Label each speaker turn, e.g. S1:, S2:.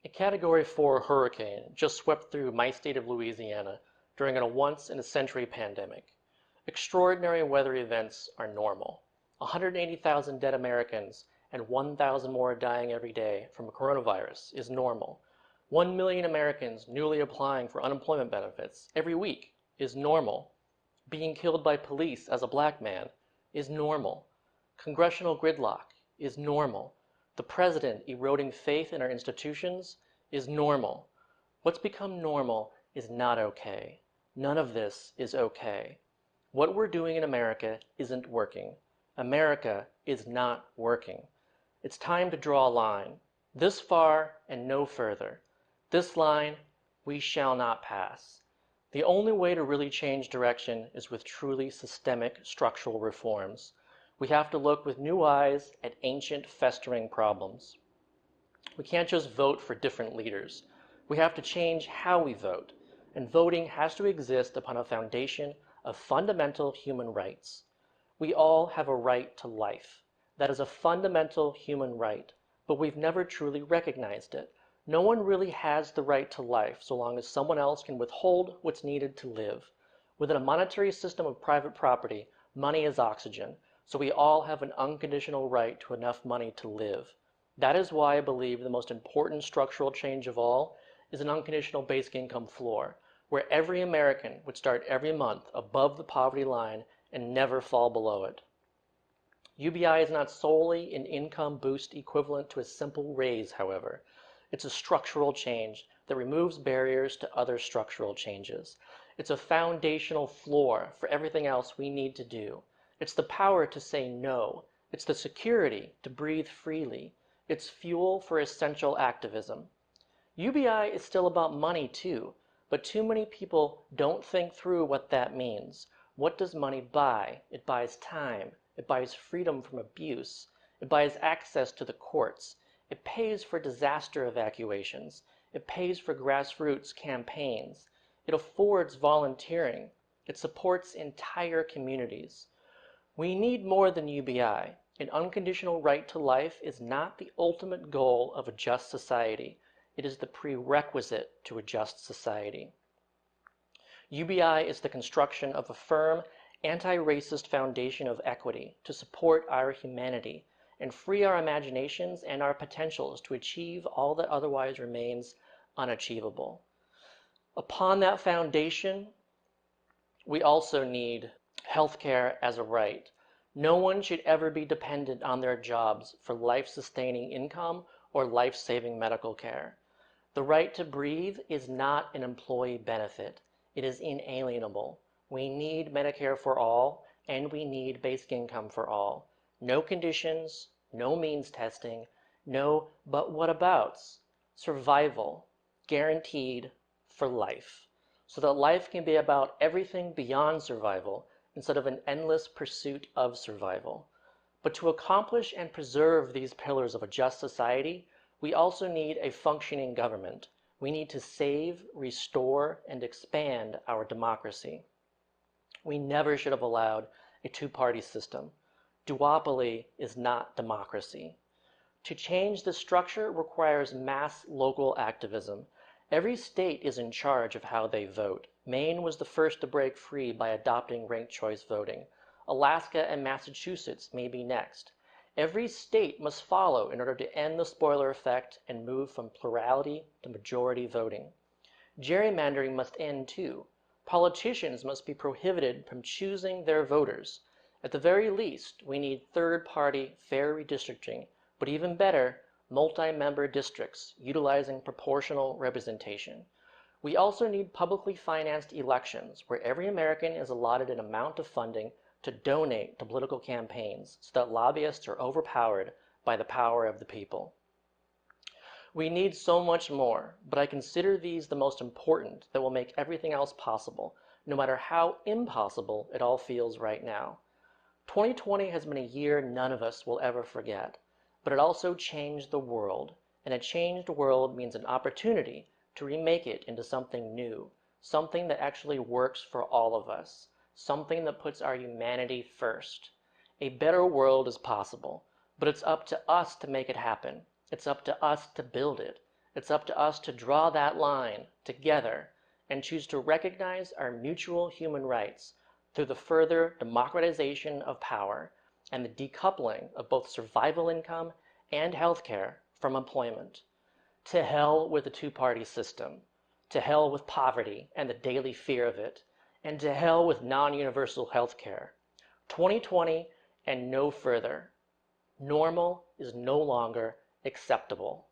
S1: A Category 4 hurricane just swept through my state of Louisiana during a once-in-a-century pandemic. Extraordinary weather events are normal. 180,000 dead Americans and 1,000 more dying every day from coronavirus is normal. 1 million Americans newly applying for unemployment benefits every week is normal. Being killed by police as a black man is normal. Congressional gridlock is normal. The president eroding faith in our institutions is normal. What's become normal is not okay. None of this is okay. What we're doing in America isn't working. America is not working. It's time to draw a line. This far and no further. This line we shall not pass. The only way to really change direction is with truly systemic structural reforms. We have to look with new eyes at ancient festering problems. We can't just vote for different leaders. We have to change how we vote, and voting has to exist upon a foundation of fundamental human rights. We all have a right to life. That is a fundamental human right, but we've never truly recognized it. No one really has the right to life so long as someone else can withhold what's needed to live. Within a monetary system of private property, money is oxygen, so we all have an unconditional right to enough money to live. That is why I believe the most important structural change of all is an unconditional basic income floor, where every American would start every month above the poverty line and never fall below it. UBI is not solely an income boost equivalent to a simple raise, however. It's a structural change that removes barriers to other structural changes. It's a foundational floor for everything else we need to do. It's the power to say no. It's the security to breathe freely. It's fuel for essential activism. UBI is still about money too, but too many people don't think through what that means. What does money buy? It buys time. It buys freedom from abuse. It buys access to the courts. It pays for disaster evacuations. It pays for grassroots campaigns. It affords volunteering. It supports entire communities. We need more than UBI. An unconditional right to life is not the ultimate goal of a just society. It is the prerequisite to a just society. UBI is the construction of a firm, anti-racist foundation of equity to support our humanity and free our imaginations and our potentials to achieve all that otherwise remains unachievable. Upon that foundation, we also need healthcare as a right. No one should ever be dependent on their jobs for life-sustaining income or life-saving medical care. The right to breathe is not an employee benefit. It is inalienable. We need Medicare for all, and we need basic income for all. No conditions, no means testing, no but what abouts. Survival, guaranteed for life, so that life can be about everything beyond survival instead of an endless pursuit of survival. But to accomplish and preserve these pillars of a just society, we also need a functioning government. We need to save, restore, and expand our democracy. We never should have allowed a two-party system. Duopoly is not democracy. To change this structure requires mass local activism. Every state is in charge of how they vote. Maine was the first to break free by adopting ranked choice voting. Alaska and Massachusetts may be next. Every state must follow in order to end the spoiler effect and move from plurality to majority voting. Gerrymandering must end too. Politicians must be prohibited from choosing their voters. At the very least, we need third-party fair redistricting, but even better, multi-member districts utilizing proportional representation. We also need publicly financed elections where every American is allotted an amount of funding to donate to political campaigns so that lobbyists are overpowered by the power of the people. We need so much more, but I consider these the most important that will make everything else possible, no matter how impossible it all feels right now. 2020 has been a year none of us will ever forget, but it also changed the world, and a changed world means an opportunity to remake it into something new, something that actually works for all of us, something that puts our humanity first. A better world is possible, but it's up to us to make it happen. It's up to us to build it. It's up to us to draw that line together and choose to recognize our mutual human rights through the further democratization of power and the decoupling of both survival income and healthcare from employment. To hell with the two-party system. To hell with poverty and the daily fear of it. And to hell with non-universal healthcare. 2020 and no further. Normal is no longer acceptable.